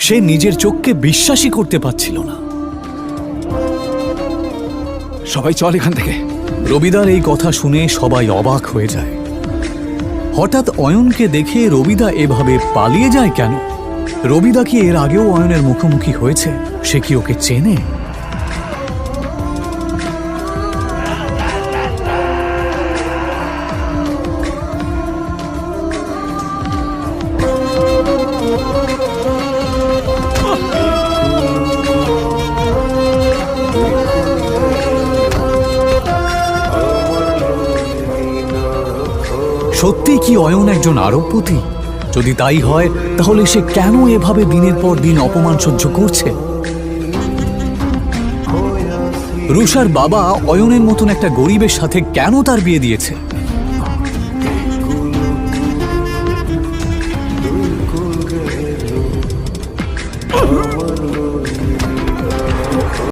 সে নিজের চোখকে বিশ্বাসই করতে পারছিল না। সবাই চল এখান থেকে। রবিদার এই কথা শুনে সবাই অবাক হয়ে যায়। হঠাৎ অয়নকে দেখে রবিদা এভাবে পালিয়ে যায় কেন? রবিদা কি এর আগেও অয়নের মুখোমুখি হয়েছে? সে কি ওকে চেনে? সত্যি কি অয়ন একজন আরবপতি? যদি তাই হয় তাহলে সে কেন এভাবে দিনের পর দিন অপমান সহ্য করছে? রুষার বাবা অয়নের মতন একটা গরিবের সাথে কেন তার বিয়ে দিয়েছে?